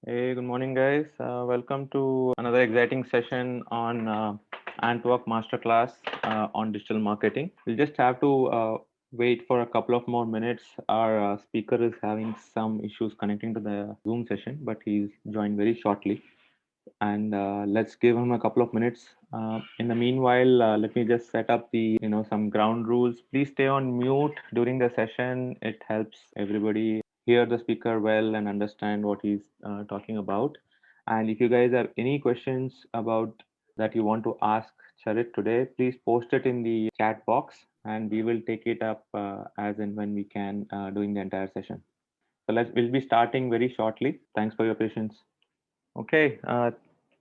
Hey, good morning, guys. Welcome to another exciting session on Antwork Masterclass on digital marketing. We'll just have to wait for a couple of more minutes. Our speaker is having some issues connecting to the Zoom session, but he's joined very shortly. And let's give him a couple of minutes. In the meanwhile, let me just set up the some ground rules. Please stay on mute during the session. It helps everybody hear the speaker well and understand what he's talking about. And if you guys have any questions about that you want to ask Charit today, please post it in the chat box, and we will take it up as and when we can during the entire session. So we'll be starting very shortly. Thanks for your patience. Okay, I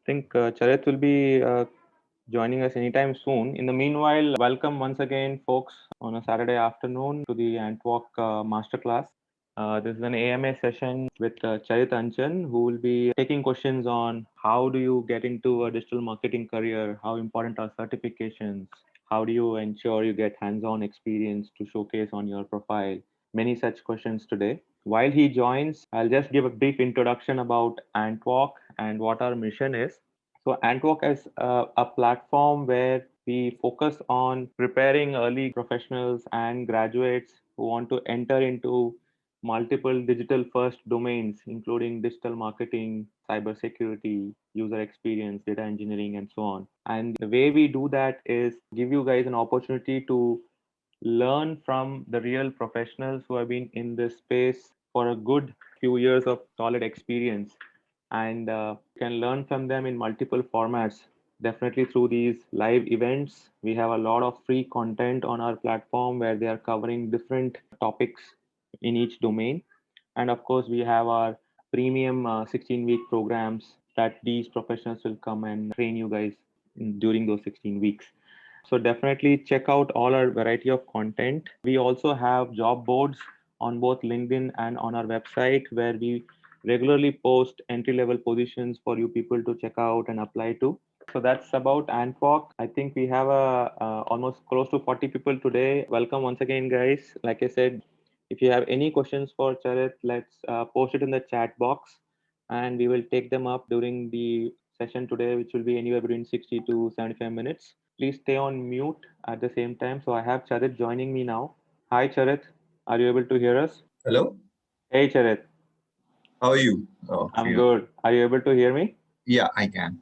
think Charit will be joining us anytime soon. In the meanwhile, welcome once again, folks, on a Saturday afternoon to the Antwalk Masterclass. This is an AMA session with Charit Anchan, who will be taking questions on how do you get into a digital marketing career, how important are certifications, how do you ensure you get hands-on experience to showcase on your profile, many such questions today. While he joins, I'll just give a brief introduction about Antwalk and what our mission is. So Antwork is a platform where we focus on preparing early professionals and graduates who want to enter into multiple digital first domains, including digital marketing, cybersecurity, user experience, data engineering, and so on. And the way we do that is give you guys an opportunity to learn from the real professionals who have been in this space for a good few years of solid experience, and can learn from them in multiple formats. Definitely through these live events, we have a lot of free content on our platform where they are covering different topics in each domain. And of course, we have our premium 16-week programs that these professionals will come and train you guys during those 16 weeks. So definitely check out all our variety of content. We also have job boards on both LinkedIn and on our website where we regularly post entry level positions for you people to check out and apply to. So that's about Antwork. I think we have almost close to 40 people today. Welcome once again, guys. Like I said, if you have any questions for Charit, let's post it in the chat box, and we will take them up during the session today, which will be anywhere between 60 to 75 minutes. Please stay on mute at the same time. So I have Charit joining me now. Hi, Charit. Are you able to hear us? Hello, Hey, Charit. how are you? I'm good. Are you able to hear me? Yeah, I can.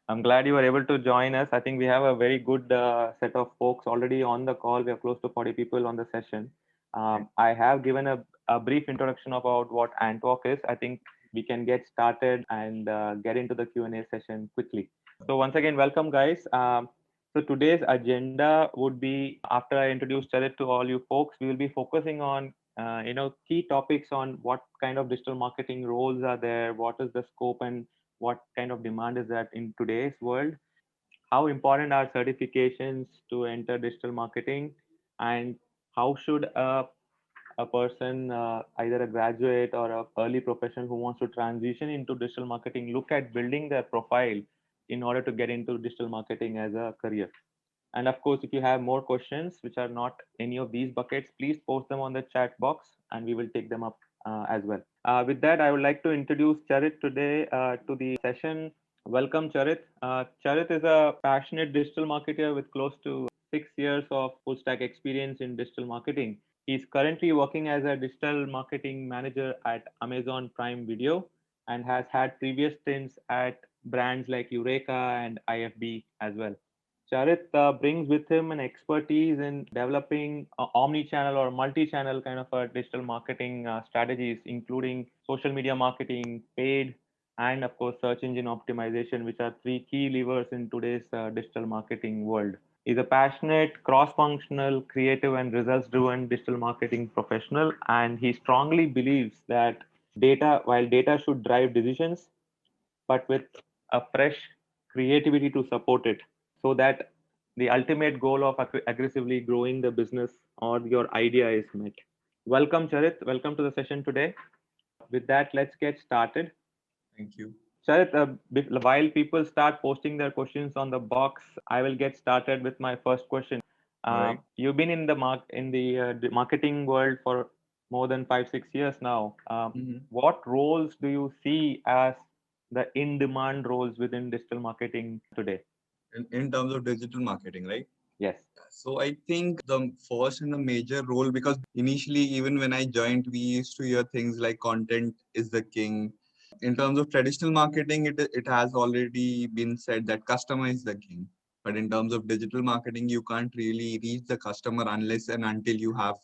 I'm glad you were able to join us. I think we have a very good set of folks already on the call. We have close to 40 people on the session. I have given a brief introduction about what Antwalk is. I think we can get started and get into the Q&A session quickly. So once again, welcome, guys. So today's agenda would be, after I introduce Charit to all you folks, we will be focusing on key topics on what kind of digital marketing roles are there, what is the scope, and what kind of demand is that in today's world, how important are certifications to enter digital marketing, and how should a person, either a graduate or a early professional who wants to transition into digital marketing, look at building their profile in order to get into digital marketing as a career. And of course, if you have more questions which are not any of these buckets, please post them on the chat box and we will take them up as well. With that, I would like to introduce Charit today to the session. Welcome, Charit. Charit is a passionate digital marketer with close to 6 years of full stack experience in digital marketing. He's currently working as a digital marketing manager at Amazon Prime Video and has had previous stints at brands like Eureka and IFB as well. Charit brings with him an expertise in developing omni-channel or multi-channel kind of digital marketing strategies, including social media marketing, paid, and of course search engine optimization, which are three key levers in today's digital marketing world. He's a passionate, cross-functional, creative, and results-driven digital marketing professional, and he strongly believes that while data should drive decisions, but with a fresh creativity to support it, so that the ultimate goal of aggressively growing the business or your idea is met. Welcome, Charit. Welcome to the session today. With that, let's get started. Thank you. Charit, while people start posting their questions on the box, I will get started with my first question. All right. You've been in the marketing world for more than 5 6 years now. Mhm. What roles do you see as the in-demand roles within digital marketing today? In terms of digital marketing, right? Yes. So I think the first and the major role, because initially, even when I joined, we used to hear things like content is the king. In terms of traditional marketing, it has already been said that customer is the king. But in terms of digital marketing, you can't really reach the customer unless and until you have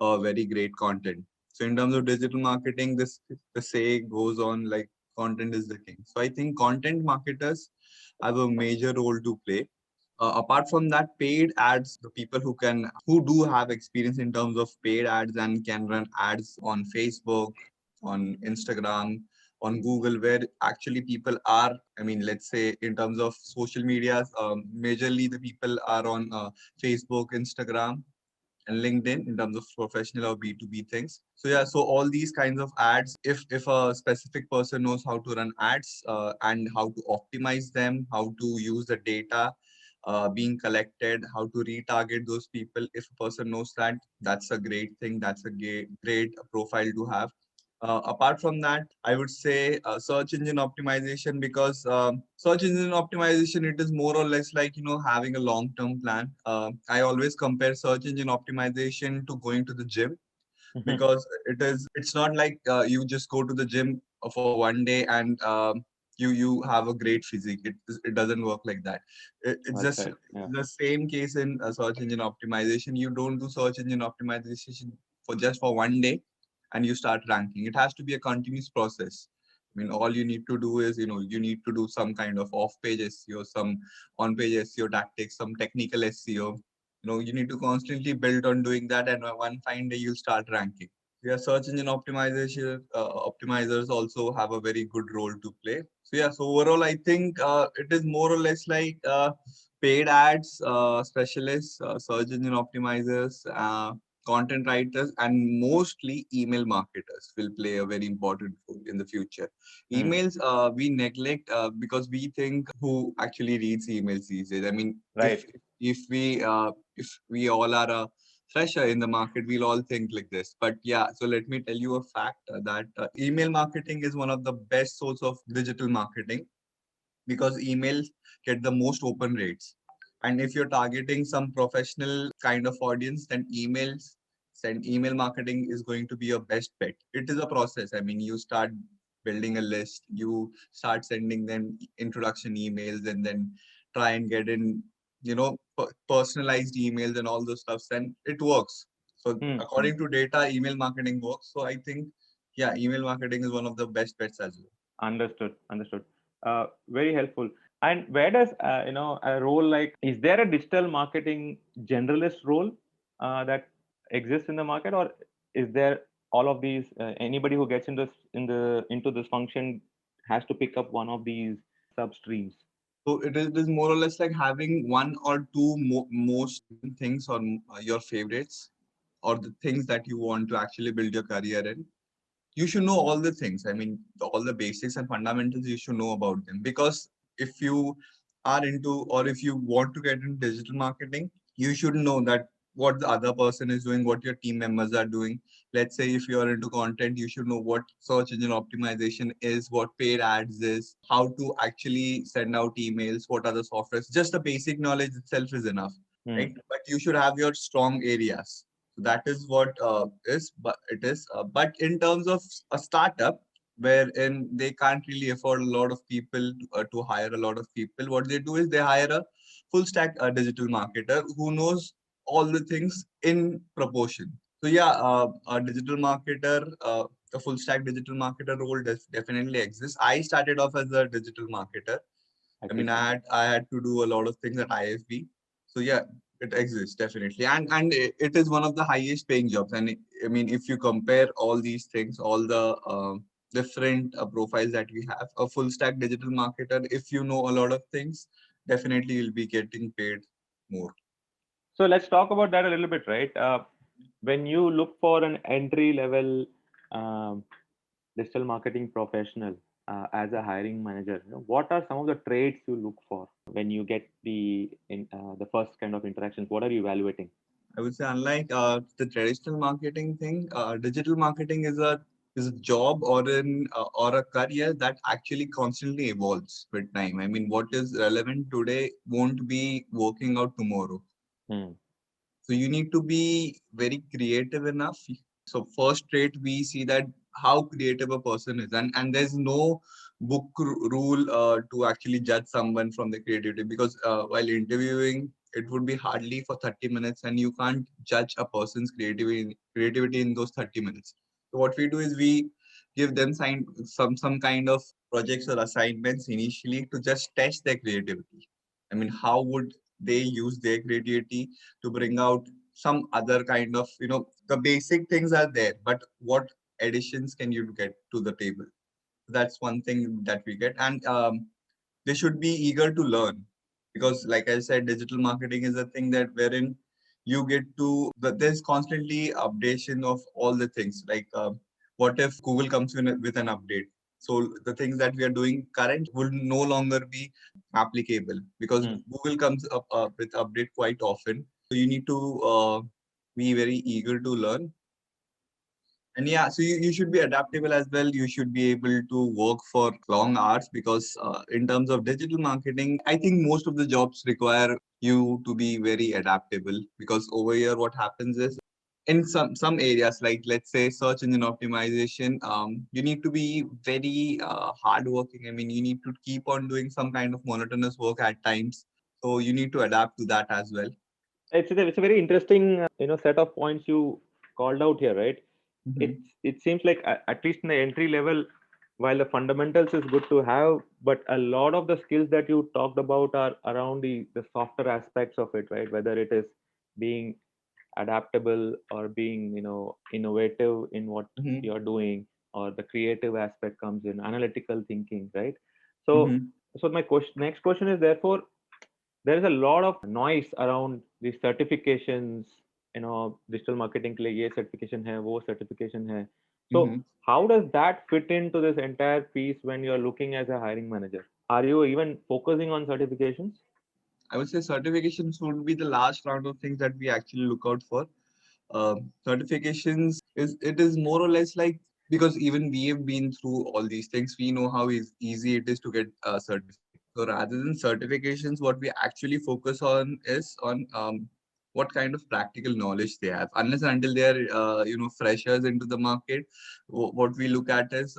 a very great content. So in terms of digital marketing, this the say goes on like content is the king. So I think content marketers have a major role to play. Apart from that, paid ads, the people who do have experience in terms of paid ads and can run ads on Facebook, on Instagram, on Google, where actually people are, I mean, let's say in terms of social media, majorly the people are on Facebook, Instagram, and LinkedIn in terms of professional or B2B things. So yeah, so all these kinds of ads, if a specific person knows how to run ads and how to optimize them, how to use the data being collected, how to retarget those people, if a person knows that, that's a great thing. That's a great profile to have. Apart from that, I would say search engine optimization, because search engine optimization, it is more or less like, having a long term plan. I always compare search engine optimization to going to the gym, Mhm. because it's not like you just go to the gym for one day and you have a great physique. It doesn't work like that. It's Well just said. Yeah. the same case in search engine optimization. You don't do search engine optimization for just for one day and you start ranking. It has to be a continuous process. I mean, all you need to do is, you need to do some kind of off-page SEO, some on-page SEO tactics, some technical SEO. You need to constantly build on doing that, and one fine day you'll start ranking. Yeah, search engine optimization optimizers also have a very good role to play. So yeah, so overall, I think it is more or less like paid ads specialists, search engine optimizers, content writers, and mostly email marketers will play a very important role in the future. Hmm. Emails we neglect because we think who actually reads emails these days. I mean, Right. if we all are a fresher in the market, we'll all think like this. But yeah, so let me tell you a fact that email marketing is one of the best source of digital marketing, because emails get the most open rates. And if you're targeting some professional kind of audience, then email marketing is going to be your best bet. It is a process. I mean, you start building a list, you start sending them introduction emails, and then try and get in, personalized emails and all those stuff. Then it works. So Hmm. Hmm. according to data, email marketing works. So I think, yeah, email marketing is one of the best bets as well. Understood. Understood. Very helpful. And where does a role like, is there a digital marketing generalist role that exists in the market, or is there all of these? Anybody who gets into this function has to pick up one of these sub streams. So it is more or less like having one or two most things on your favorites, or the things that you want to actually build your career in. You should know all the things. I mean, all the basics and fundamentals, you should know about them. Because if you are into, or if you want to get into digital marketing, you should know that what the other person is doing, what your team members are doing. Let's say if you are into content, you should know what search engine optimization is, what paid ads is, how to actually send out emails, what are the softwares. Just the basic knowledge itself is enough, Hmm. right? But you should have your strong areas. So that is what but it is. But in terms of a startup, wherein they can't really afford a lot of people to hire a lot of people, what they do is they hire a full stack digital marketer who knows all the things in proportion. So yeah, a digital marketer, a full stack digital marketer role definitely exists. I started off as a digital marketer. I I see. mean, I had to do a lot of things at IFB. So yeah, it exists definitely, and it is one of the highest paying jobs. And I mean, if you compare all these things, all the different profiles that we have, a full stack digital marketer, if you know a lot of things, definitely you'll be getting paid more. So let's talk about that a little bit, right? When you look for an entry level um, digital marketing professional as a hiring manager, what are some of the traits you look for when you get the first kind of interactions? What are you evaluating? I would say unlike the traditional marketing thing, digital marketing is a job or a career that actually constantly evolves with time. I mean, what is relevant today won't be working out tomorrow. Hmm. So you need to be very creative enough. So first trait we see that how creative a person is, and there's no rule to actually judge someone from the creativity because while interviewing, it would be hardly for 30 minutes, and you can't judge a person's creativity in those 30 minutes. So what we do is we give them some kind of projects or assignments initially to just test their creativity. I mean, how would they use their creativity to bring out some other kind of, the basic things are there, but what additions can you get to the table? That's one thing that we get. And they should be eager to learn because, like I said, digital marketing is a thing that wherein you get to, there's constantly updation of all the things. Like, what if Google comes in with an update? So the things that we are doing current will no longer be applicable because Hmm. Google comes up with update quite often. So you need to be very eager to learn. And yeah, so you should be adaptable as well. You should be able to work for long hours because in terms of digital marketing, I think most of the jobs require you to be very adaptable because over here what happens is in some areas like let's say search engine optimization, you need to be very hardworking. I mean, you need to keep on doing some kind of monotonous work at times. So you need to adapt to that as well. It's a very interesting set of points you called out here, right? Mhm. It seems like at least in the entry level, while the fundamentals is good to have, but a lot of the skills that you talked about are around the softer aspects of it, right? Whether it is being adaptable or being innovative in what Mhm. you're doing, or the creative aspect comes in analytical thinking, right? So Mhm. my next question is, therefore, there is a lot of noise around these certifications, digital marketing के लिए ये certification है, वो certification है. So Mhm. how does that fit into this entire piece when you're looking as a hiring manager? Are you even focusing on certifications? I would say certifications would be the last round of things that we actually look out for. Certifications is more or less like because even we have been through all these things, we know how easy it is to get certified. So rather than certifications, what we actually focus on is on what kind of practical knowledge they have. Unless and until they are freshers into the market, what we look at is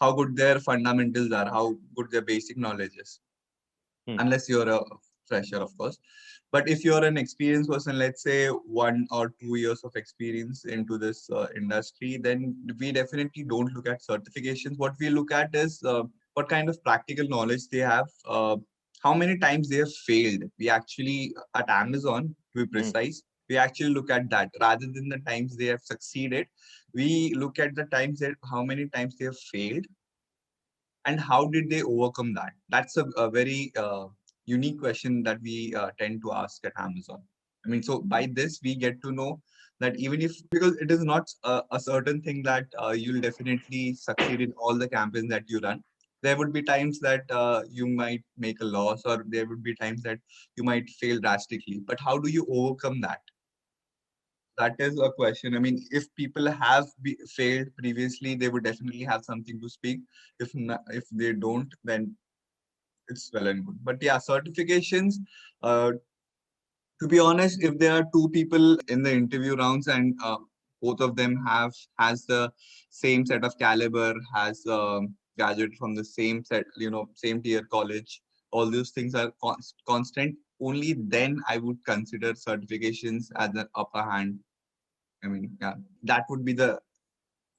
how good their fundamentals are, how good their basic knowledge is Hmm. unless you're a fresher, of course. But if you're an experienced person, let's say 1 or 2 years of experience into this industry, then we definitely don't look at certifications. What we look at is what kind of practical knowledge they have, how many times they have failed. We actually, at Amazon, to be Hmm. precise, we actually look at that rather than the times they have succeeded. We look at the times that how many times they have failed and how did they overcome that. That's a very unique question that we tend to ask at Amazon. I mean, so by this we get to know that even if because it is not a certain thing that you'll definitely succeed in all the campaigns that you run. There would be times that you might make a loss, or there would be times that you might fail drastically, but how do you overcome that? That is a question. I mean, if people have failed previously, they would definitely have something to speak. If they don't, then it's well and good. But yeah, certifications. Uh, to be honest, if there are two people in the interview rounds and both of them has the same set of caliber, has graduated from the same set, same tier college, all those things are constant. Only then I would consider certifications as an upper hand. I mean, yeah, that would be the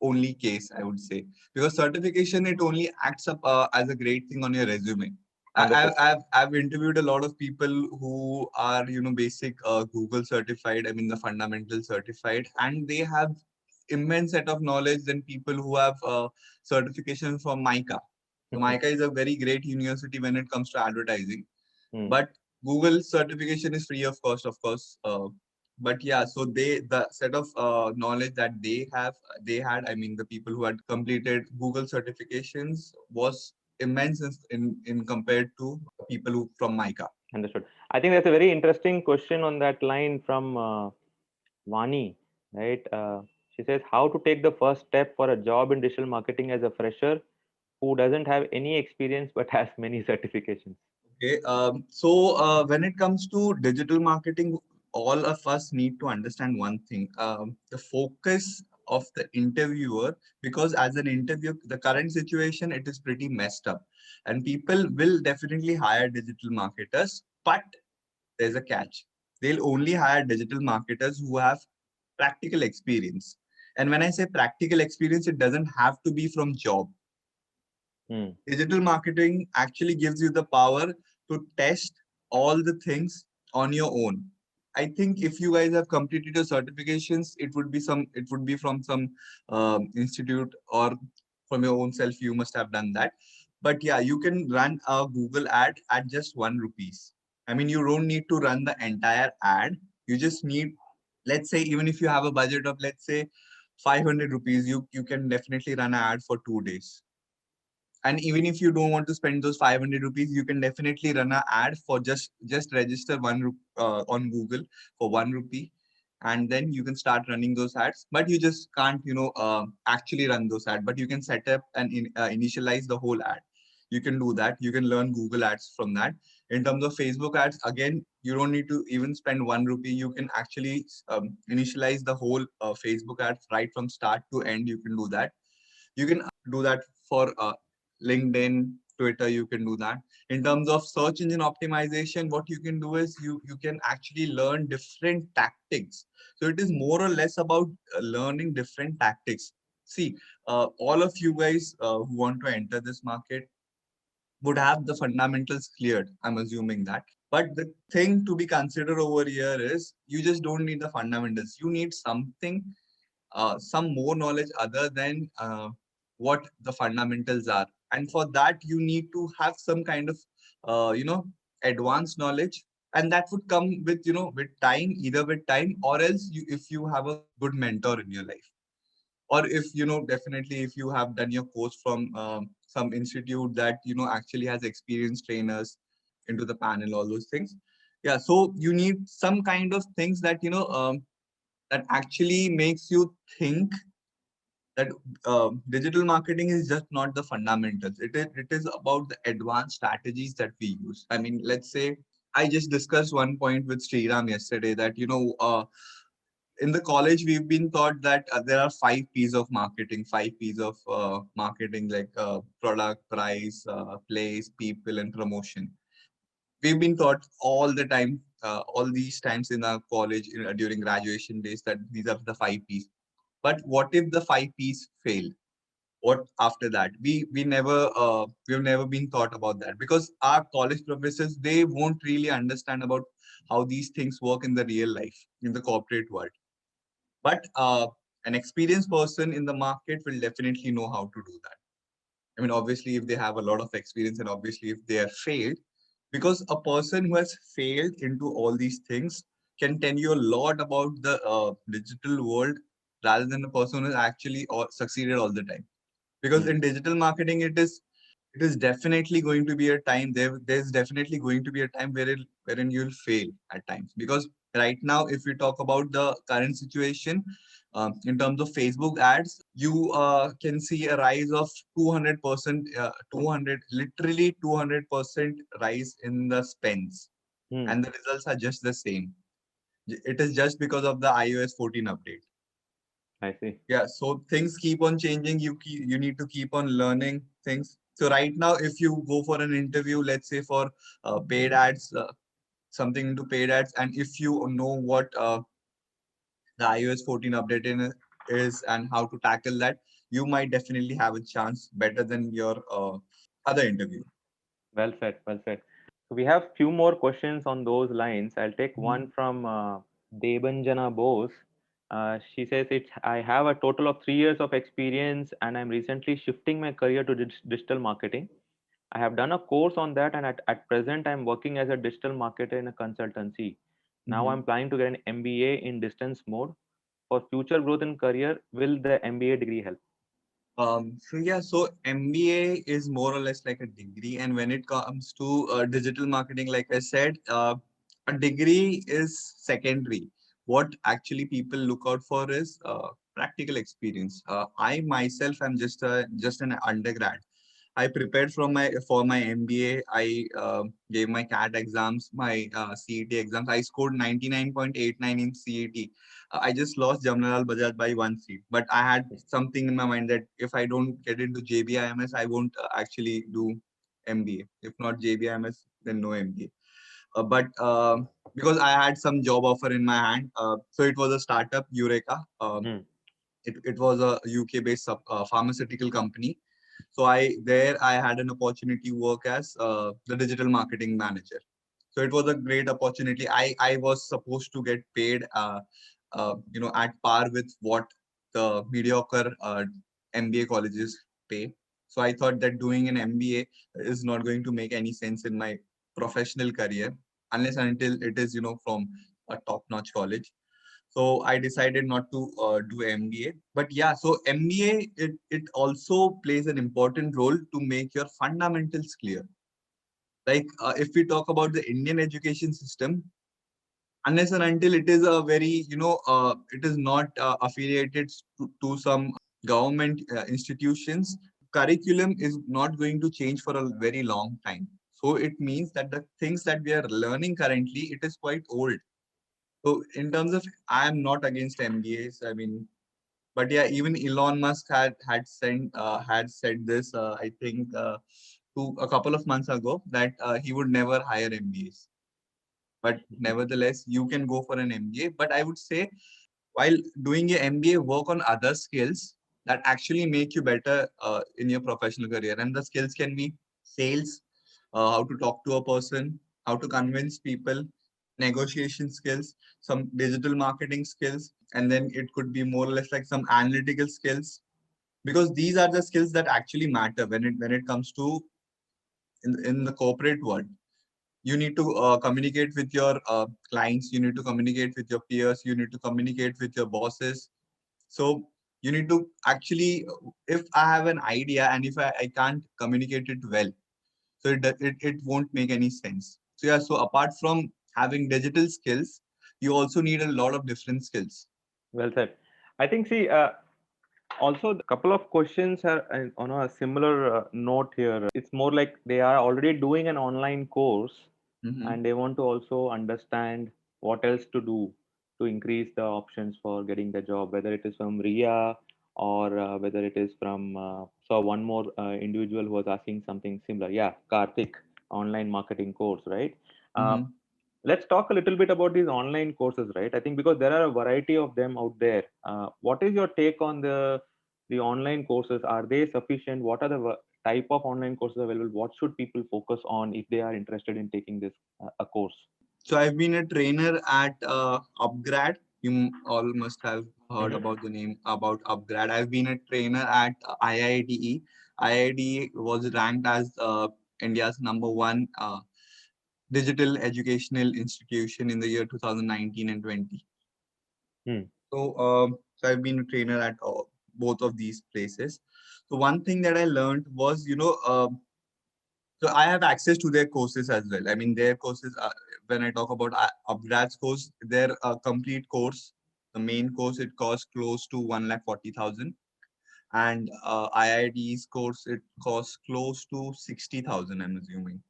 only case I would say because certification it only acts up as a great thing on your resume. Understood. I've interviewed a lot of people who are basic Google certified. I mean the fundamental certified, and they have immense set of knowledge than people who have certification from MICA. So MICA is a very great university when it comes to advertising, Hmm. but Google certification is free of cost, of course. But yeah, so the set of knowledge that they had, I mean, the people who had completed Google certifications was immense in compared to people who from MICA. Understood. I think that's a very interesting question on that line from Vani, right? She says how to take the first step for a job in digital marketing as a fresher who doesn't have any experience but has many certifications. Okay. When it comes to digital marketing, all of us need to understand one thing. The focus of the interviewer, because as an interview, the current situation, it is pretty messed up. And people will definitely hire digital marketers, but there's a catch. They'll only hire digital marketers who have practical experience. And when I say practical experience, it doesn't have to be from job. Hmm. Digital marketing actually gives you the power to test all the things on your own. I think if you guys have completed your certifications, it would be from some institute or from your own self. You must have done that. But yeah, you can run a Google ad at just 1 rupees. I mean, you don't need to run the entire ad. You just need, let's say, even if you have a budget of, let's say, 500 rupees, you can definitely run an ad for 2 days. And even if you don't want to spend those 500 rupees, you can definitely run an ad for just register on Google for 1 rupee, and then you can start running those ads. But you just can't actually run those ads, but you can set up and initialize the whole ad. You can do that. You can learn Google ads from that. In terms of Facebook ads, again, you don't need to even spend 1 rupee. You can actually initialize the whole Facebook ads right from start to end. You can do that. You can do that for LinkedIn, Twitter. You can do that. In terms of search engine optimization, what you can do is you can actually learn different tactics. So it is more or less about learning different tactics. See, all of you guys who want to enter this market would have the fundamentals cleared. I'm assuming that. But the thing to be considered over here is you just don't need the fundamentals. You need something, some more knowledge other than what the fundamentals are. And for that, you need to have some kind of, advanced knowledge. And that would come with, with time, either with time or else if you have a good mentor in your life. Or if, definitely if you have done your course from some institute that, actually has experienced trainers into the panel, all those things. Yeah. So you need some kind of things that, that actually makes you think that digital marketing is just not the fundamentals. It is about the advanced strategies that we use. I mean, let's say I just discussed one point with Sriram yesterday that in the college we've been taught that there are 5 P's of marketing, 5 P's of marketing, like product, price, place, people, and promotion. We've been taught all the time, all these times in our college during graduation days, that these are the 5 P's. But what if the 5 P's fail? What after that? We've never been taught about that, because our college professors, they won't really understand about how these things work in the real life, in the corporate world. But an experienced person in the market will definitely know how to do that. I mean, obviously, if they have a lot of experience, and obviously if they have failed, because a person who has failed into all these things can tell you a lot about the digital world, rather than a person who has actually succeeded all the time. Because Hmm. in digital marketing, it is definitely going to be a time, there's definitely going to be a time wherein you'll fail at times. Because right now, if we talk about the current situation, in terms of Facebook ads, you can see a rise of 200%, 200 literally 200% rise in the spends, Hmm. and the results are just the same. It is just because of the iOS 14 update. I see. Yeah, so things keep on changing. You need to keep on learning things. So right now, if you go for an interview, let's say for paid ads, something into paid ads, and if you know what the iOS 14 update is and how to tackle that, you might definitely have a chance better than your other interview. Well said. Well said. So we have few more questions on those lines. I'll take Mhm. one from Debanjana Bose. She says, "It's I have a total of 3 years of experience, and I'm recently shifting my career to digital marketing. I have done a course on that, and at present, I'm working as a digital marketer in a consultancy. Now Mhm. I'm planning to get an MBA in distance mode. For future growth in career, will the MBA degree help?" So MBA is more or less like a degree, and when it comes to digital marketing, like I said, a degree is secondary. what actually people look out for is practical experience. I myself am just an undergrad. I prepared for my MBA. I gave my CAT exams, my CET exams. I scored 99.89 in CET. I just lost Jamnalal Bajaj by 1 seat. But I had something in my mind that if I don't get into JBIMS, I won't actually do MBA. If not JBIMS, then no MBA. But because I had some job offer in my hand, so it was a startup, Eureka. Hmm. It was a UK based pharmaceutical company. So I had an opportunity to work as the digital marketing manager. So it was a great opportunity. I was supposed to get paid at par with what the mediocre MBA colleges pay. So I thought that doing an MBA is not going to make any sense in my professional career unless and until it is from a top notch college. So I decided not to do MBA. But yeah, so MBA, it also plays an important role to make your fundamentals clear. Like if we talk about the Indian education system, unless and until it is a very, it is not affiliated to some government institutions, curriculum is not going to change for a very long time. So it means that the things that we are learning currently, it is quite old. So in terms of, I am not against MBAs. I mean, but yeah, even Elon Musk had said this. I think to a couple of months ago that he would never hire MBAs. But nevertheless, you can go for an MBA. But I would say while doing a MBA, work on other skills that actually make you better in your professional career. And the skills can be sales, how to talk to a person, how to convince people, negotiation skills, some digital marketing skills, and then it could be more or less like some analytical skills. Because these are the skills that actually matter when it comes to in the corporate world. You need to communicate with your clients, you need to communicate with your peers, you need to communicate with your bosses. So you need to actually, if I have an idea and if I can't communicate it well, so it won't make any sense. So yeah, so apart from having digital skills, you also need a lot of different skills. Well said. I think, see, also a couple of questions are on a similar note here. It's more like they are already doing an online course Mm-hmm. and they want to also understand what else to do to increase the options for getting the job, whether it is from RIA or whether it is from, so one more individual who was asking something similar. Yeah, Karthik, online marketing course, right? Uh, Mm-hmm. let's talk a little bit about these online courses, right? I think because there are a variety of them out there. What is your take on the online courses? Are they sufficient? What are the type of online courses available? What should people focus on if they are interested in taking this a course? So I've been a trainer at Upgrad. You all must have heard Hmm. about the name about Upgrad. I've been a trainer at IIDE. IIDE was ranked as India's number one digital educational institution in the year 2019 and 20. Hmm. So I've been a trainer at both of these places. So one thing that I learned was, so I have access to their courses as well. I mean, their courses, when I talk about Upgrad's course, their complete course, the main course, it costs close to 1,40,000. And IID's course, it costs close to 60,000, I'm assuming.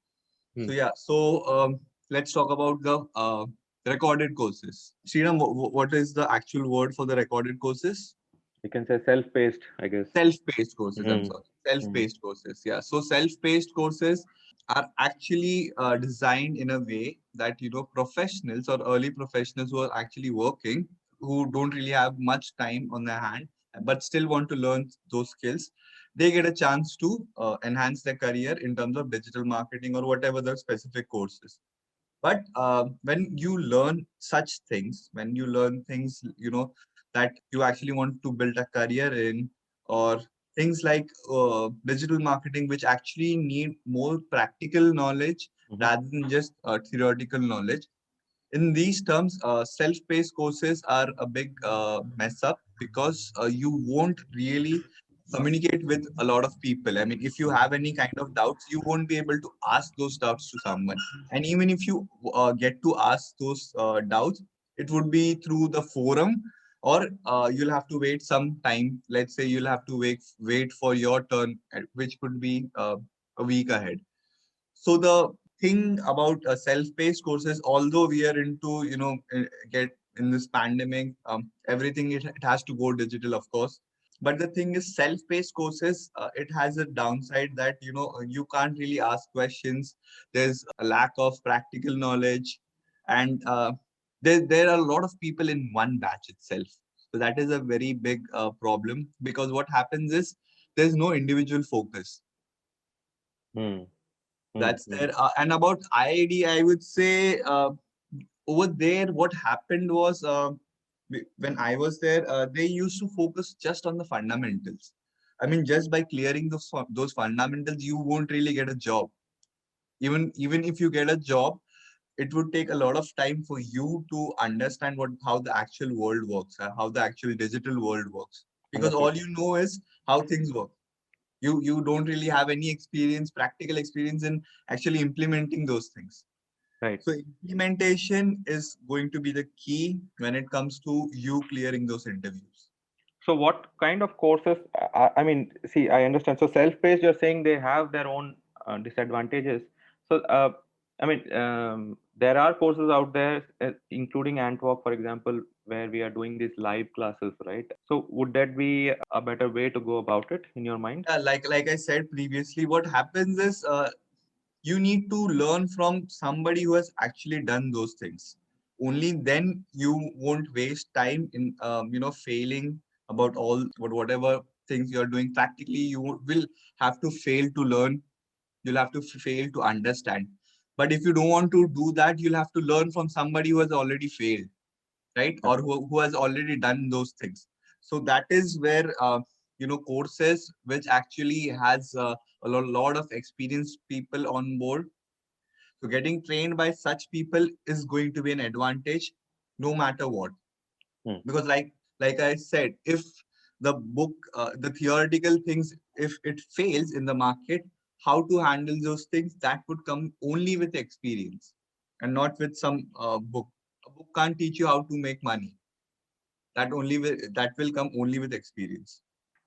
So Hmm. yeah, so let's talk about the recorded courses. Sriram, what is the actual word for the recorded courses? You can say self-paced, I guess. Self-paced courses, I'm Hmm. sorry. Hmm. Self-paced courses, yeah. So self-paced courses are actually designed in a way that, professionals or early professionals who are actually working, who don't really have much time on their hand, but still want to learn those skills, they get a chance to enhance their career in terms of digital marketing or whatever the specific course is. But when you learn such things, when you learn things, that you actually want to build a career in, or things like digital marketing, which actually need more practical knowledge Hmm. rather than just theoretical knowledge. In these terms, self-paced courses are a big mess up because you won't really communicate with a lot of people. I mean, if you have any kind of doubts, you won't be able to ask those doubts to someone. And even if you get to ask those doubts, it would be through the forum, or you'll have to wait some time. Let's say you'll have to wait for your turn, which could be a week ahead. So the thing about self-paced courses, although we are into, get in this pandemic, everything, it has to go digital, of course. But the thing is, self-paced courses, it has a downside that, you can't really ask questions. There's a lack of practical knowledge, and there are a lot of people in one batch itself. So that is a very big problem, because what happens is there's no individual focus. Hmm. Hmm. That's Hmm. there. And about IID, I would say, over there, what happened was, when I was there, they used to focus just on the fundamentals. I mean, just by clearing those fundamentals, you won't really get a job. Even if you get a job, it would take a lot of time for you to understand how the actual world works, how the actual digital world works. Because Understood. all you know is how things work. You don't really have any practical experience in actually implementing those things. Right. So implementation is going to be the key when it comes to you clearing those interviews. So what kind of courses? I mean, see, I understand. So self-paced, you're saying they have their own disadvantages. So I mean, there are courses out there, including Antwork, for example, where we are doing these live classes, right? So would that be a better way to go about it in your mind? Like I said previously, what happens is, you need to learn from somebody who has actually done those things. Only then you won't waste time in failing about whatever things you're doing. Practically, you will have to fail to learn. You'll have to fail to understand. But if you don't want to do that, you'll have to learn from somebody who has already failed, right? Yeah. Or who has already done those things. So that is where, courses which actually has lot of experienced people on board. So getting trained by such people is going to be an advantage, no matter what. Hmm. Because like I said, if the theoretical things, if it fails in the market, how to handle those things, that would come only with experience, and not with some book. A book can't teach you how to make money. That will come only with experience.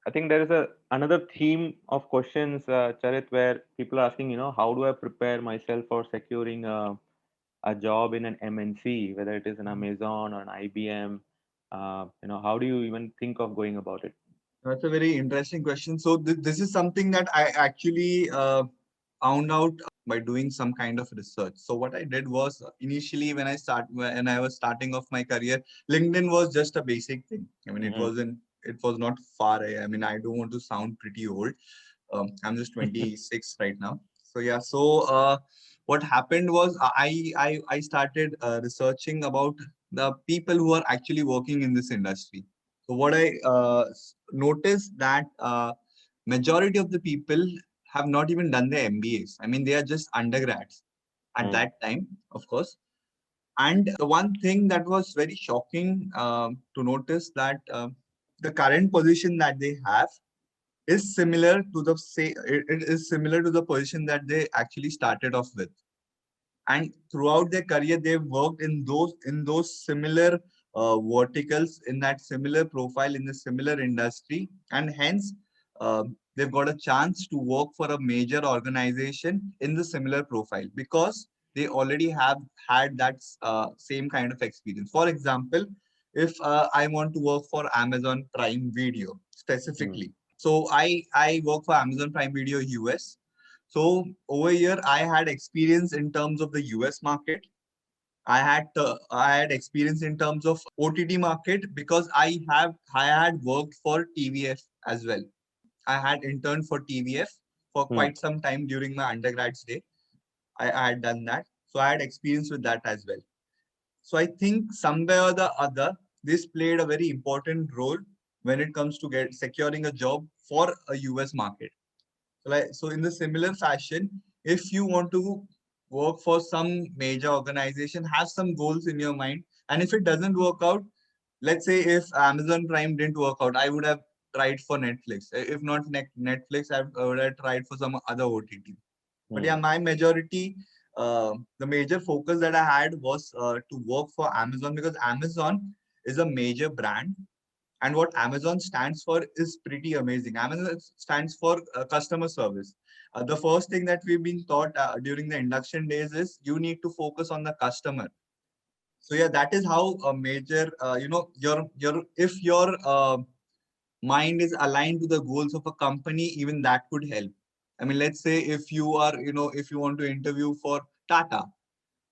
I think there is another theme of questions, Charit, where people are asking, how do I prepare myself for securing a job in an MNC, whether it is an Amazon or an IBM? How do you even think of going about it? That's a very interesting question. So this is something that I actually found out by doing some kind of research. So what I did was, initially when I was starting off my career, LinkedIn was just a basic thing. I mean, Hmm. it was not far. I mean, I don't want to sound pretty old. I'm just 26 right now. So yeah. So what happened was, I started researching about the people who are actually working in this industry. So what I noticed that majority of the people have not even done their MBAs. I mean, they are just undergrads at Hmm. that time, of course. And the one thing that was very shocking to notice, that the current position that they have is similar to it is similar to the position that they actually started off with. And throughout their career, they've worked in those similar verticals, in that similar profile, in the similar industry, and hence they've got a chance to work for a major organization in the similar profile, because they already have had that same kind of experience. For example, if I want to work for Amazon Prime Video Hmm. specifically, so I work for Amazon Prime Video US. So over here, I had experience in terms of the US market. I had experience in terms of OTT market, because I had worked for TVF as well. I had interned for TVF for Hmm. quite some time during my undergrad's day. I had done that, so I had experience with that as well. So I think somewhere or the other, this played a very important role when it comes to securing a job for a US market. So in the similar fashion, if you want to work for some major organization, have some goals in your mind. And if it doesn't work out, let's say if Amazon Prime didn't work out, I would have tried for Netflix. If not Netflix, I would have tried for some other OTT. But yeah, Hmm. my majority, the major focus that I had was to work for Amazon, because Amazon is a major brand, and what Amazon stands for is pretty amazing. Amazon stands for customer service. The first thing that we've been taught during the induction days is you need to focus on the customer. So yeah, that is how a major, your if your mind is aligned to the goals of a company, even that could help. I mean, let's say if you are, if you want to interview for Tata,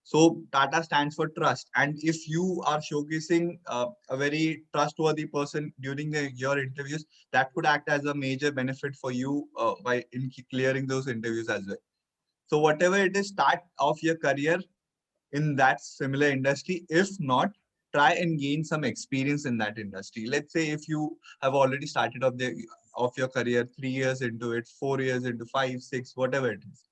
so Tata stands for trust. And if you are showcasing a very trustworthy person during your interviews, that could act as a major benefit for you by in clearing those interviews as well. So whatever it is, start off your career in that similar industry. If not, try and gain some experience in that industry. Let's say if you have already started of your career 3 years into it, 4 years into, five, six, whatever it is,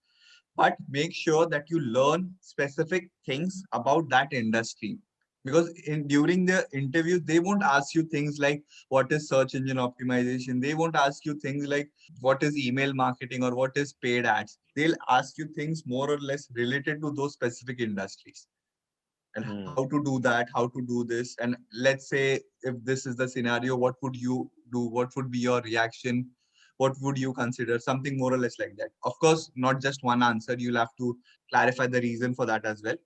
but make sure that you learn specific things about that industry, because in during the interview they won't ask you things like what is search engine optimization, they won't ask you things like what is email marketing or what is paid ads. They'll ask you things more or less related to those specific industries, and Hmm. how to do that, how to do this. And let's say if this is the scenario, what would you do? What would be your reaction? What would you consider? Something more or less like that. Of course, not just one answer. You'll have to clarify the reason for that as well.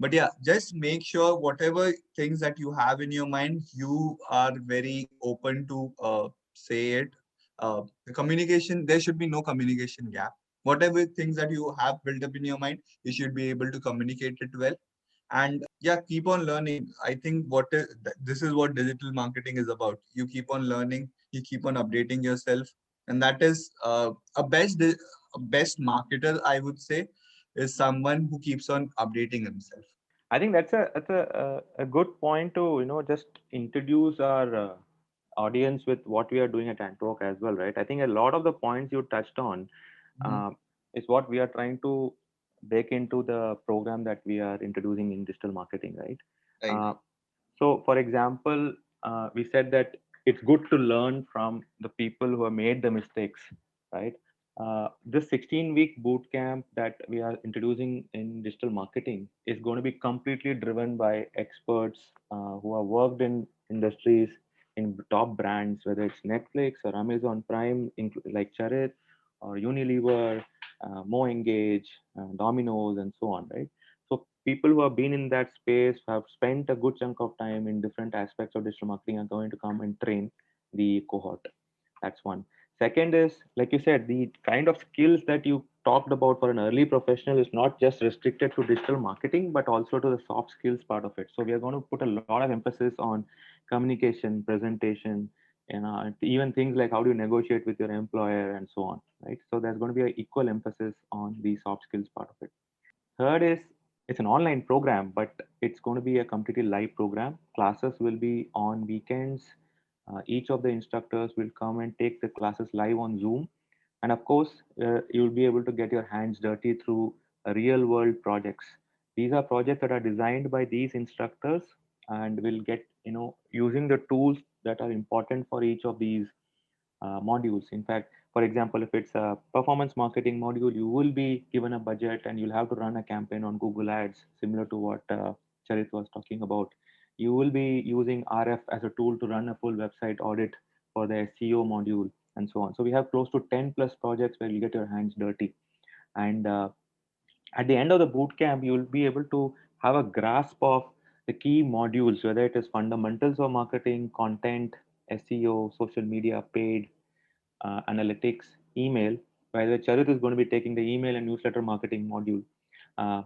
But yeah, just make sure whatever things that you have in your mind, you are very open to say it. The communication, there should be no communication gap. Whatever things that you have built up in your mind, you should be able to communicate it well. And yeah, keep on learning. I think this is what digital marketing is about. You keep on learning, you keep on updating yourself, and that is a best marketer, I would say, is someone who keeps on updating himself. I think that's a good point to just introduce our audience with what we are doing at Antwork as well, right? I think a lot of the points you touched on Mhm. uh, is what we are trying to break into the program that we are introducing in digital marketing, right? Right. Uh, so, for example, we said that it's good to learn from the people who have made the mistakes, right? This 16-week boot camp that we are introducing in digital marketing is going to be completely driven by experts who have worked in industries in top brands, whether it's Netflix or Amazon Prime, like Charit or Unilever, Mo Engage, Domino's, and so on, right? So people who have been in that space have spent a good chunk of time in different aspects of digital marketing are going to come and train the cohort. That's one. Second is, like you said, the kind of skills that you talked about for an early professional is not just restricted to digital marketing, but also to the soft skills part of it. So we are going to put a lot of emphasis on communication, presentation, even things like how do you negotiate with your employer and so on, right? So there's going to be an equal emphasis on the soft skills part of it. Third is it's an online program, but it's going to be a completely live program. Classes will be on weekends. Each of the instructors will come and take the classes live on Zoom. And of course, you'll be able to get your hands dirty through real world projects. These are projects that are designed by these instructors and will get, using the tools that are important for each of these modules. In fact, for example, if it's a performance marketing module, you will be given a budget and you'll have to run a campaign on Google Ads, similar to what Charit was talking about. You will be using RF as a tool to run a full website audit for the SEO module and so on. So we have close to 10 plus projects where you get your hands dirty. And at the end of the boot camp, you will be able to have a grasp of the key modules, whether it is fundamentals of marketing, content, SEO, social media, paid, analytics, email, while Charit is going to be taking the email and newsletter marketing module, uh,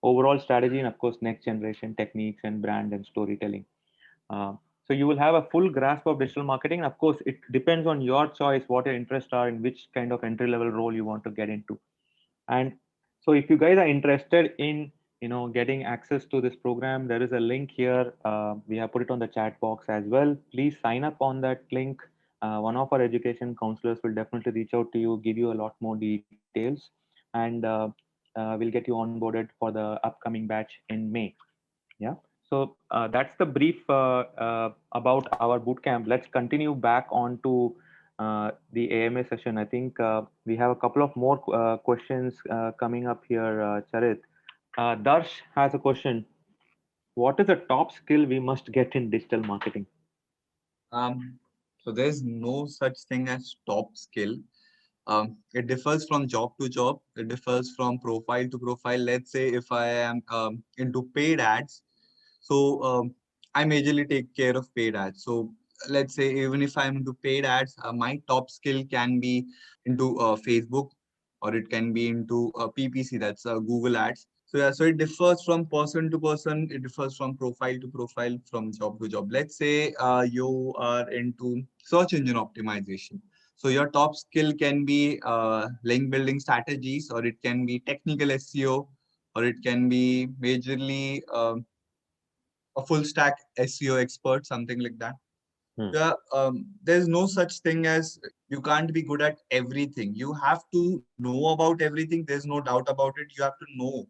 overall strategy, and of course, next generation techniques and brand and storytelling. Uh, so you will have a full grasp of digital marketing. Of course, it depends on your choice, what your interests are, in which kind of entry level role you want to get into. And so if you guys are interested in getting access to this program, there is a link here. We have put it on the chat box as well. Please sign up on that link. One of our education counselors will definitely reach out to you, give you a lot more details, and we'll get you onboarded for the upcoming batch in May. Yeah. So that's the brief about our bootcamp. Let's continue back on to the AMA session. I think we have a couple of more questions coming up here, Charit. Darsh has a question. What is the top skill we must get in digital marketing? Um, so there's no such thing as top skill. It differs from job to job. It differs from profile to profile. Let's say if I am into paid ads, so I majorly take care of paid ads. So let's say even if I'm into paid ads, my top skill can be into Facebook, or it can be into PPC, that's Google Ads. So yeah, so it differs from person to person. It differs from profile to profile, from job to job. Let's say you are into search engine optimization. So your top skill can be link building strategies, or it can be technical SEO, or it can be majorly a full stack SEO expert, something like that. Hmm. Yeah, there's no such thing as you can't be good at everything. You have to know about everything. There's no doubt about it. You have to know,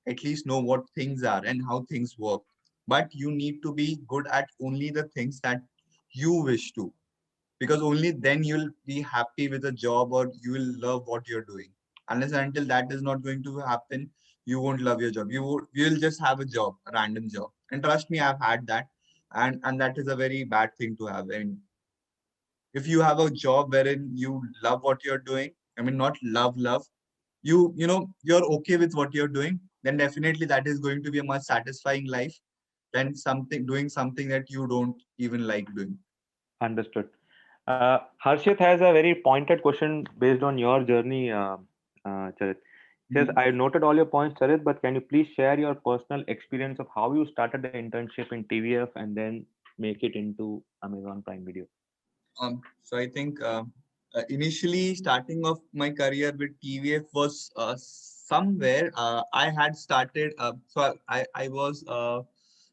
at least know what things are and how things work. But you need to be good at only the things that you wish to, because only then you'll be happy with a job, or you will love what you're doing. Unless and until that is not going to happen, you won't love your job. You'll just have a job, a random job. And trust me, I've had that, and that is a very bad thing to have. I mean, if you have a job wherein you love what you're doing, I mean, not love, you're okay with what you're doing, then definitely that is going to be a much satisfying life than something doing something that you don't even like doing. Understood. Harshit has a very pointed question based on your journey, Charit. He says, I noted all your points, Charit, but can you please share your personal experience of how you started the internship in TVF and then make it into Amazon Prime Video? So I think initially starting off my career with TVF was somewhere I had started. I was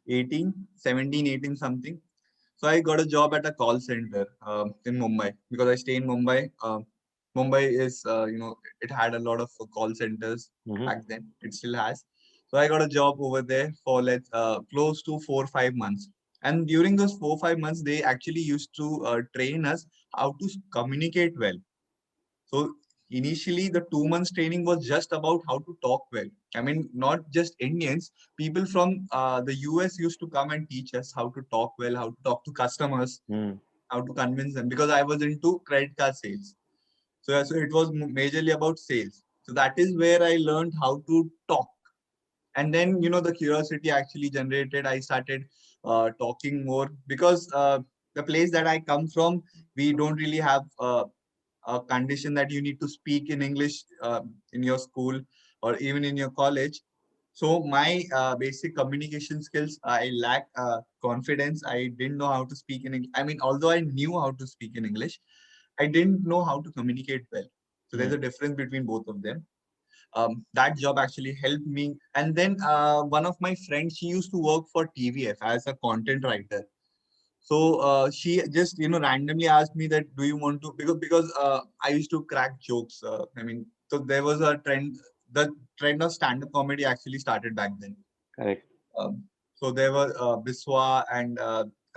18, 17, 18 something. So I got a job at a call center in Mumbai, because I stay in Mumbai. Mumbai is, it had a lot of call centers Mm-hmm. back then. It still has. So I got a job over there for close to 4 or 5 months. And during those 4 or 5 months, they actually used to train us how to communicate well. So initially, the 2 months training was just about how to talk well. I mean, not just Indians, people from the US used to come and teach us how to talk well, how to talk to customers, Mm. how to convince them, because I was into credit card sales. So, yeah, so it was majorly about sales. So that is where I learned how to talk. And then, the curiosity actually generated. I started talking more, because the place that I come from, we don't really have a condition that you need to speak in English in your school or even in your college. So my basic communication skills, I lack confidence. I didn't know how to speak in English. I mean, although I knew how to speak in English, I didn't know how to communicate well. So there's Mm. a difference between both of them. That job actually helped me. And then one of my friends, she used to work for TVF as a content writer. So she just randomly asked me that, do you want to, because I used to crack jokes. I mean, so there was a trend. The trend of stand-up comedy actually started back then. Correct. So there were Biswa and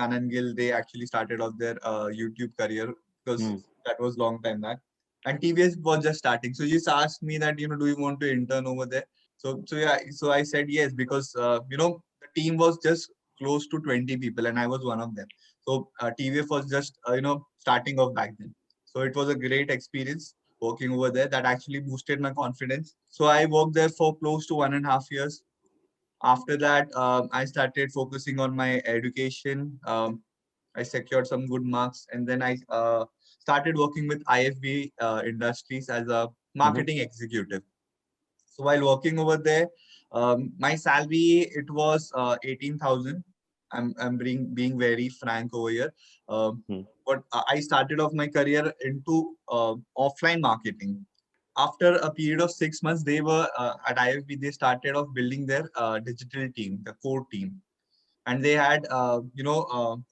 Kanan Gill. They actually started off their YouTube career, because Mm. that was long time back. And TVS was just starting. So she just asked me that, do you want to intern over there? So yeah, so I said yes, because the team was just close to 20 people, and I was one of them. So TVF was just starting off back then. So it was a great experience working over there. That actually boosted my confidence. So I worked there for close to 1.5 years. After that, I started focusing on my education. I secured some good marks, and then I started working with IFB Industries as a Mm-hmm. marketing executive. So while working over there, my salary, it was 18,000. I'm being very frank over here. Mm. But I started off my career into offline marketing. After a period of 6 months, they were at IFB. They started off building their digital team, the core team, and they had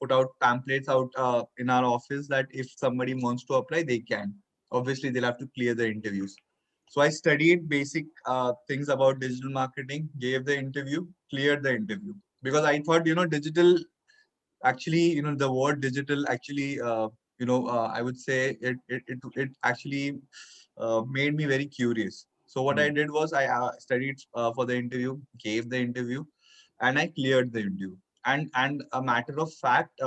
put out pamphlets out in our office that if somebody wants to apply, they can. Obviously, they'll have to clear the interviews. So I studied basic things about digital marketing, gave the interview, cleared the interview, because I thought digital, actually, the word digital actually, I would say it actually made me very curious. So what I did was I studied for the interview, gave the interview, and I cleared the interview. And a matter of fact,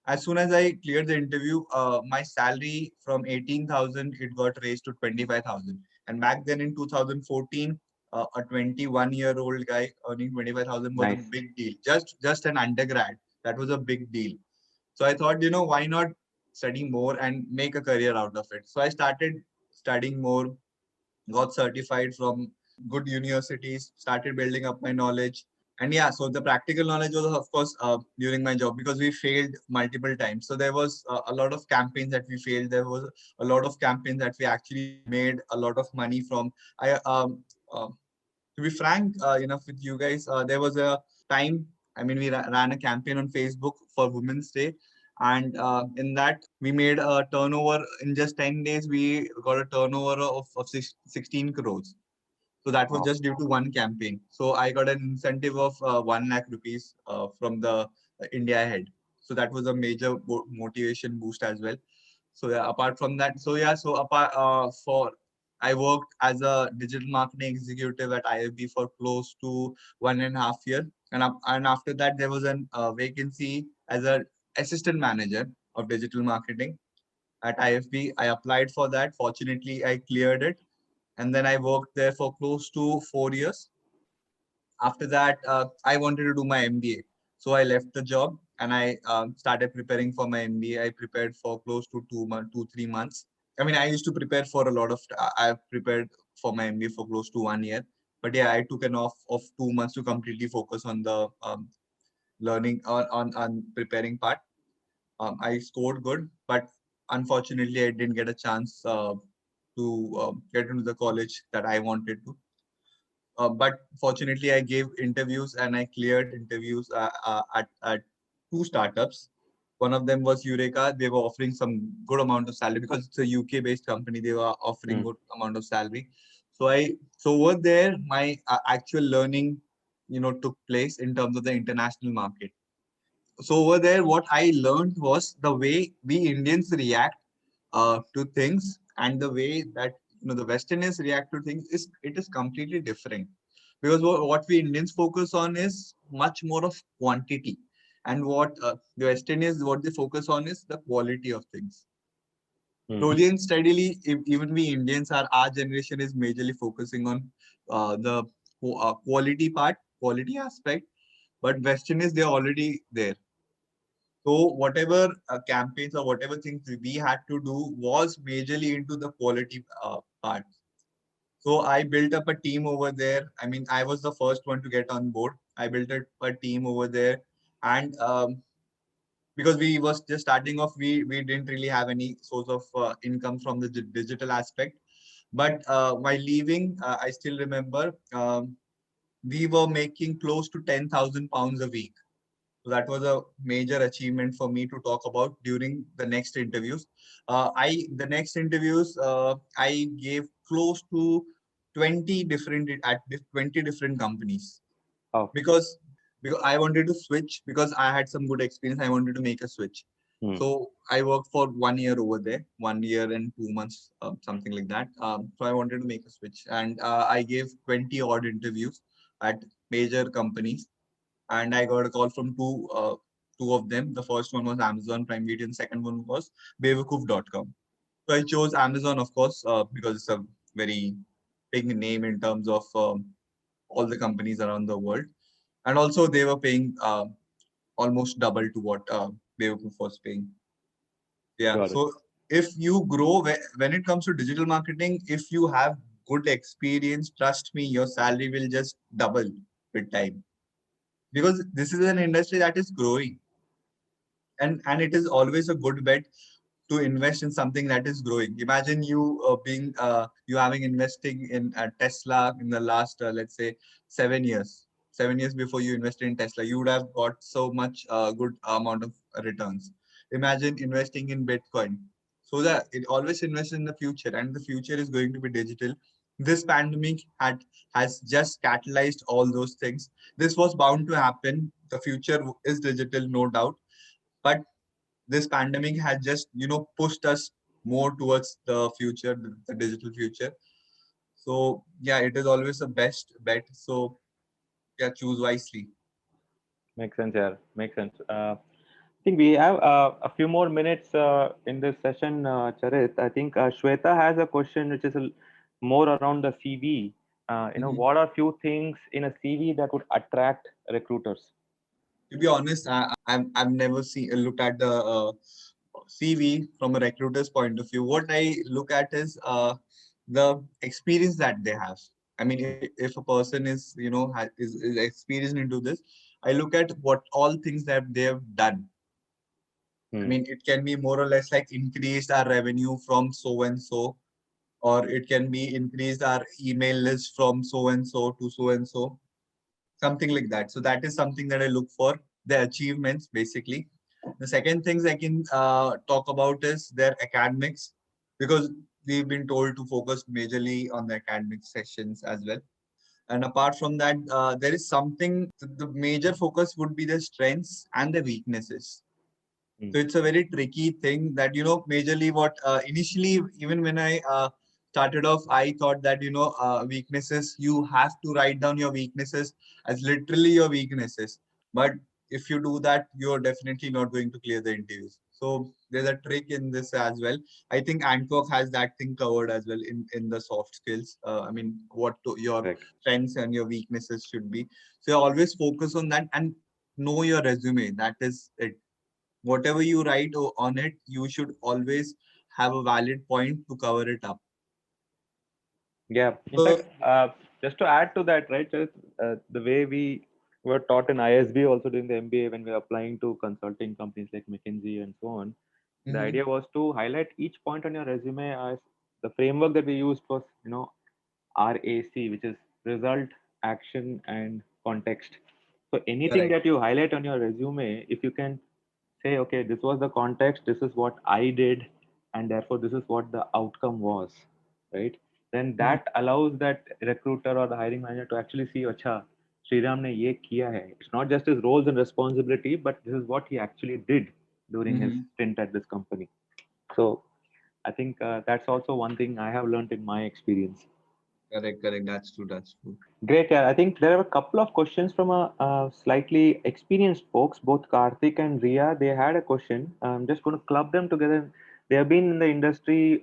as soon as I cleared the interview, my salary from 18,000 it got raised to 25,000. And back then in 2014, a 21-year-old guy earning 25,000 was a Nice. big deal. Just an undergrad, that was a big deal. So I thought, why not study more and make a career out of it? So I started studying more, got certified from good universities, started building up my knowledge. And yeah, so the practical knowledge was, of course, during my job because we failed multiple times. So there was a lot of campaigns that we failed. There was a lot of campaigns that we actually made a lot of money from. I To be frank enough with you guys, there was a time. I mean, we ran a campaign on Facebook for Women's Day, and in that we made a turnover in just 10 days. We got a turnover of 16 crores. So that was Wow. just due to one campaign. So I got an incentive of 1 lakh rupees from the India Ahead. So that was a major motivation boost as well. So yeah, apart from that, for I worked as a digital marketing executive at IFB for close to 1.5 years, and after that there was an vacancy as a assistant manager of digital marketing at IFB. I applied for that. Fortunately, I cleared it, and then I worked there for close to 4 years. After that, I wanted to do my MBA. So I left the job and I started preparing for my MBA. I prepared for close to 2 months, 3 months. I mean, I used to prepare for a lot of, I've prepared for my MBA for close to 1 year. But yeah, I took an off of 2 months to completely focus on the learning on preparing part. I scored good, but unfortunately, I didn't get a chance to get into the college that I wanted to. But fortunately, I gave interviews and I cleared interviews at two startups. One of them was Eureka. They were offering some good amount of salary because it's a UK based company. They were offering Mm. good amount of salary. So over there, my actual learning, took place in terms of the international market. So over there, what I learned was the way we Indians react to things, and the way that the Westerners react to things is completely different. Because what we Indians focus on is much more of quantity, and what the Westerners what they focus on is the quality of things. Mm. Slowly and steadily, even we Indians, our generation is majorly focusing on the quality part, quality aspect, but Westerners they're already there. So whatever campaigns or whatever things we had to do was majorly into the quality part. So I built up a team over there. I mean, I was the first one to get on board. I built a team over there, and because we was just starting off, we didn't really have any source of income from the digital aspect. But while leaving, I still remember we were making close to 10,000 pounds a week. So that was a major achievement for me to talk about during the next interviews. The next interviews I gave close to 20 different at 20 different companies Oh. because I wanted to switch because I had some good experience. I wanted to make a switch. Mm. So I worked for 1 year over there, 1 year and 2 months, something like that. So I wanted to make a switch, and I gave 20 odd interviews at major companies, and I got a call from two of them. The first one was Amazon Prime Video, and second one was Bewakoof.com. So I chose Amazon, of course, because it's a very big name in terms of all the companies around the world, and also they were paying almost double to what Bewakoof was paying. Yeah. Got it. So if you grow when it comes to digital marketing, if you have good experience, trust me, your salary will just double with time because this is an industry that is growing, and it is always a good bet to invest in something that is growing. Imagine you being you having investing in Tesla in the last let's say 7 years. 7 years before you invested in Tesla, you would have got so much good amount of returns. Imagine investing in Bitcoin. So that it always invests in the future, and the future is going to be digital. This pandemic has just catalyzed all those things. This was bound to happen. The future is digital, no doubt, but this pandemic has just pushed us more towards the future, the digital future. So yeah, it is always the best bet. So yeah, choose wisely. Makes sense, yeah. Makes sense. I think we have a few more minutes in this session, Charit. I think Shweta has a question which is more around the CV. Mhm. What are few things in a CV that would attract recruiters? To be honest, I've never seen looked at the CV from a recruiter's point of view. What I look at is the experience that they have. I mean, if a person is is experienced into this, I look at what all things that they have done. I Hmm. mean, it can be more or less like increased our revenue from so and so, or it can be increased our email list from so and so to so and so, something like that. So that is something that I look for, the achievements basically. The second things I can talk about is their academics, because we've been told to focus majorly on the academic sessions as well. And apart from that, there is something, the major focus would be the strengths and the weaknesses. Hmm. So it's a very tricky thing that, majorly what initially, even when I started off, I thought that, weaknesses, you have to write down your weaknesses as literally your weaknesses. But if you do that, you're definitely not going to clear the interviews. So there's a trick in this as well. I think Antwerp has that thing covered as well in the soft skills. I mean, your Correct. strengths and your weaknesses should be. So you always focus on that and know your resume. That is it. Whatever you write on it, you should always have a valid point to cover it up. Yeah. In So, fact, just to add to that, right, Charit, the way we were taught in ISB also during the MBA when we were applying to consulting companies like McKinsey and so on, the mhm, idea was to highlight each point on your resume as the framework that we used was, RAC, which is result, action, and context. So anything correct. that you highlight on your resume, if you can say, okay, this was the context, this is what I did, and therefore this is what the outcome was, right? Then Mhm, that allows that recruiter or the hiring manager to actually see, acha, Sriram ne ye kiya hai. It's not just his roles and responsibility, but this is what he actually did during his mhm. stint at this company. So I think that's also one thing I have learned in my experience. Correct, correct. That's true. That's true. Great. Yeah, I think there are a couple of questions from a slightly experienced folks, both Karthik and Ria. They had a question. I'm just going to club them together. They have been in the industry.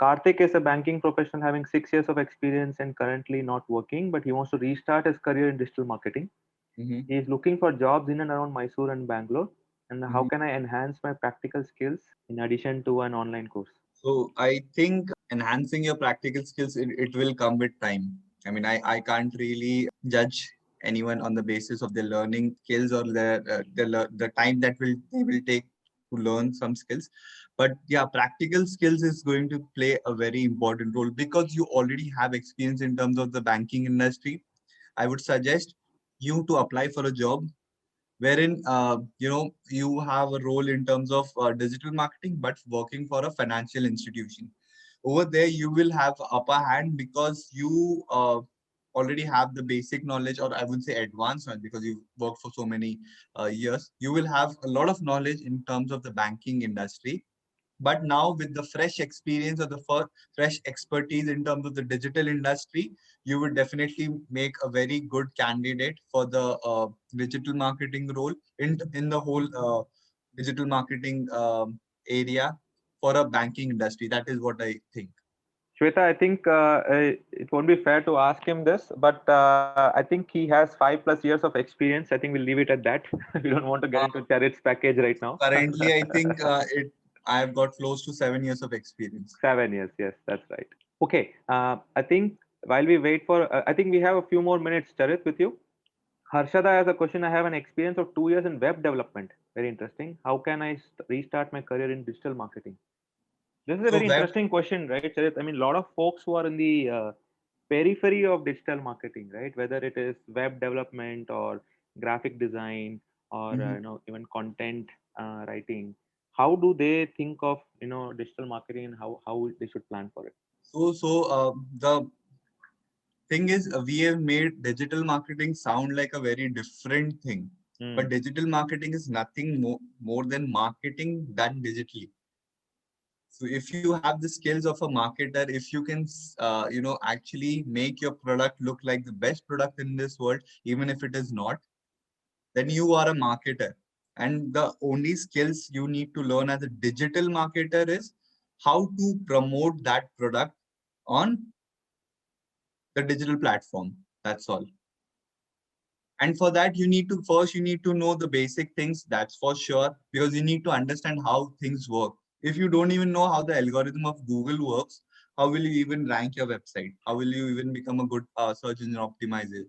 Karthik is a banking professional having 6 years of experience and currently not working, but he wants to restart his career in digital marketing. Mhm, He is looking for jobs in and around Mysore and Bangalore. And how mhm. can I enhance my practical skills in addition to an online course? So I think enhancing your practical skills, it will come with time. I mean, I can't really judge anyone on the basis of their learning skills or the time that they will take to learn some skills. But yeah, practical skills is going to play a very important role because you already have experience in terms of the banking industry. I would suggest you to apply for a job wherein you have a role in terms of digital marketing but working for a financial institution. Over there you will have upper hand because you already have the basic knowledge, or I would say advanced knowledge, because you worked for so many years. You will have a lot of knowledge in terms of the banking industry, but now with the fresh experience or the fresh expertise in terms of the digital industry, you would definitely make a very good candidate for the digital marketing role in the whole digital marketing area for a banking industry. That is what I think. Shweta, I think it won't be fair to ask him this, but I think he has 5+ years of experience. I think we'll leave it at that. We don't want to get into Uh, Charit's package right now. Currently, I think I've got close to 7 years of experience. 7 years, yes, that's right. Okay, I think while we wait for, I think we have a few more minutes, Charit, with you. Harshada has a question. I have an experience of 2 years in web development. Very interesting. How can I restart my career in digital marketing? This is a So very web. interesting question, right, Charit? I mean, a lot of folks who are in the periphery of digital marketing, right? Whether it is web development or graphic design or Mhm. even content writing. How do they think of digital marketing and how they should plan for it? So the thing is, we have made digital marketing sound like a very different thing, but Hmm. digital marketing is nothing more than marketing done digitally. So if you have the skills of a marketer, if you can, actually make your product look like the best product in this world, even if it is not, then you are a marketer. And the only skills you need to learn as a digital marketer is how to promote that product on the digital platform. That's all. And for that, you need to know the basic things. That's for sure, because you need to understand how things work. If you don't even know how the algorithm of Google works, how will you even rank your website? How will you even become a good search engine optimizer?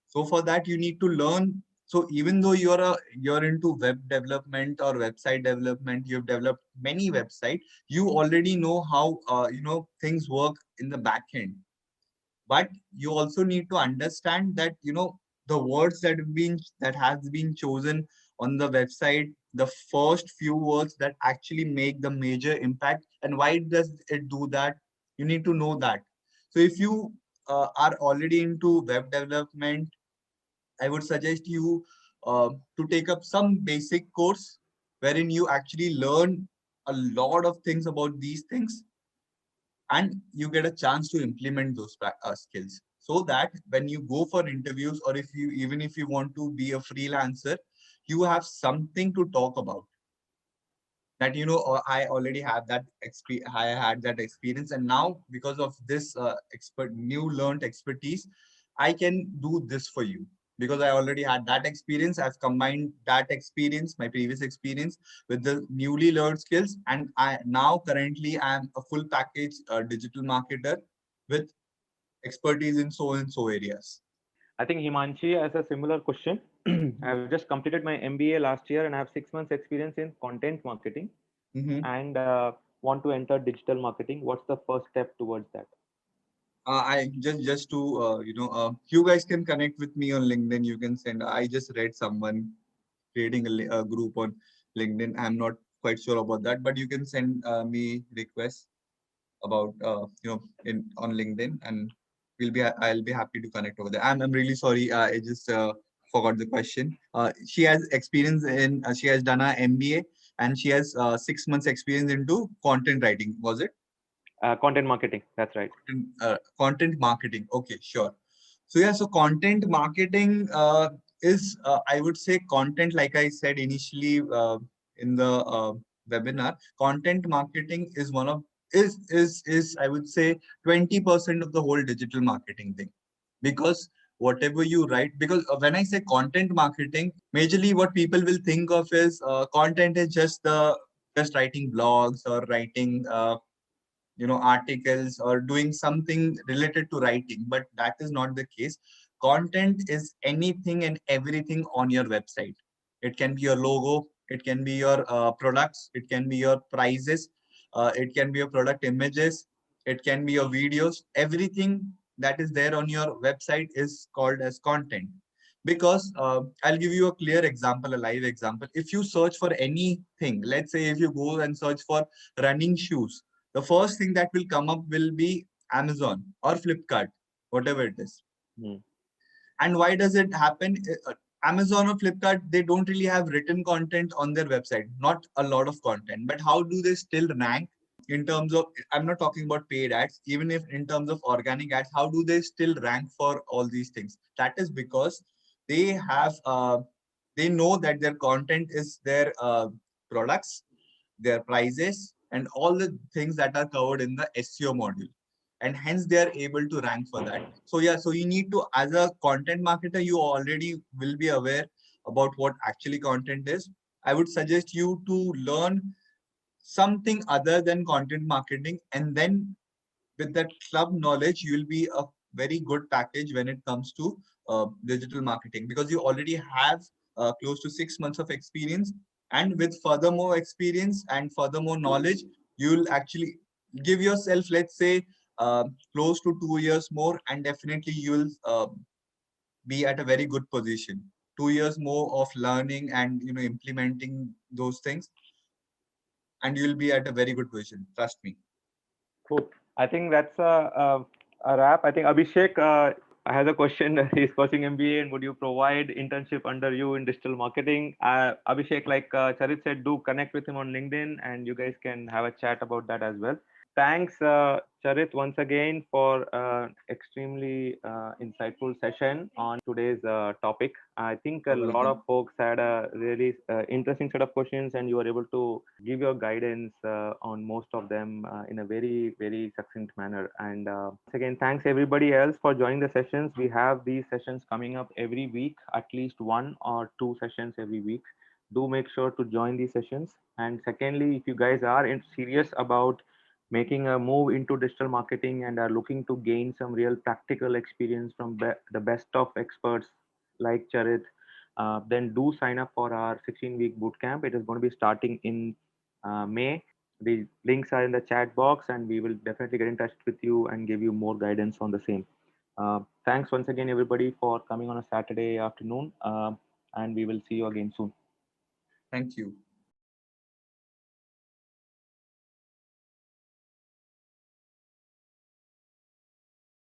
So for that, you need to learn. So even though you're into web development or website development, you've developed many websites, you already know how things work in the back end. But you also need to understand that the words that has been chosen on the website, the first few words that actually make the major impact, and why does it do that? You need to know that. So if you are already into web development, I would suggest you to take up some basic course wherein you actually learn a lot of things about these things, and you get a chance to implement those skills, so that when you go for interviews, or if you want to be a freelancer, you have something to talk about, that I already have that I had that experience, and now because of this new learned expertise, I can do this for you, because I already had that experience. I've combined that experience, my previous experience, with the newly learned skills, and I now currently I am a full package digital marketer with expertise in so and so areas. I think Himanshi has a similar question. I've just completed my MBA last year and I have 6 months experience in content marketing Mm-hmm. and want to enter digital marketing. What's the first step towards that? I just to you guys can connect with me on LinkedIn. You can send. I just read someone creating a group on LinkedIn. I'm not quite sure about that, but you can send me requests about in on LinkedIn, and I'll be happy to connect over there. I'm really sorry. I just forgot the question. She has experience in. She has done a MBA, and she has 6 months experience into content writing. Was it? Content marketing. That's right. Content marketing. Okay, sure. So yeah, so content marketing is, I would say, content. Like I said initially in the webinar, content marketing is one of is I would say 20% of the whole digital marketing thing, because whatever you write, because when I say content marketing, majorly what people will think of is content is just writing blogs or writing articles or doing something related to writing, but that is not the case. Content is anything and everything on your website. It can be your logo, it can be your products, it can be your prices, it can be your product images, it can be your videos. Everything that is there on your website is called as content. Because I'll give you a clear example, a live example. If you search for anything, let's say if you go and search for running shoes, the first thing that will come up will be Amazon or Flipkart, whatever it is. Hmm. And why does it happen? Amazon or Flipkart, they don't really have written content on their website, not a lot of content. But how do they still rank in terms of, I'm not talking about paid ads, even if in terms of organic ads, how do they still rank for all these things? That is because they have, they know that their content is their products, their prices, and all the things that are covered in the SEO module. And hence they are able to rank for that. So yeah, so you need to, as a content marketer, you already will be aware about what actually content is. I would suggest you to learn something other than content marketing, and then with that club knowledge, you will be a very good package when it comes to digital marketing, because you already have close to 6 months of experience. And with furthermore experience and furthermore knowledge, you'll actually give yourself, let's say, close to 2 years more, and definitely you'll be at a very good position. 2 years more of learning and implementing those things, and you'll be at a very good position. Trust me. Cool. I think that's a wrap. I think Abhishek, has a question. He's coaching MBA, and would you provide internship under you in digital marketing? Abhishek, like Charit said, do connect with him on LinkedIn, and you guys can have a chat about that as well. Thanks, Charit, once again for extremely insightful session on today's topic. I think a You're lot of welcome. folks had a really interesting set of questions, and you were able to give your guidance on most of them in a very, very succinct manner. And once again, thanks everybody else for joining the sessions. We have these sessions coming up every week, at least one or two sessions every week. Do make sure to join these sessions. And secondly, if you guys are serious about making a move into digital marketing and are looking to gain some real practical experience from the best of experts like Charit, then do sign up for our 16-week bootcamp. It is going to be starting in May. The links are in the chat box, and we will definitely get in touch with you and give you more guidance on the same. Thanks once again, everybody, for coming on a Saturday afternoon, and we will see you again soon. Thank you.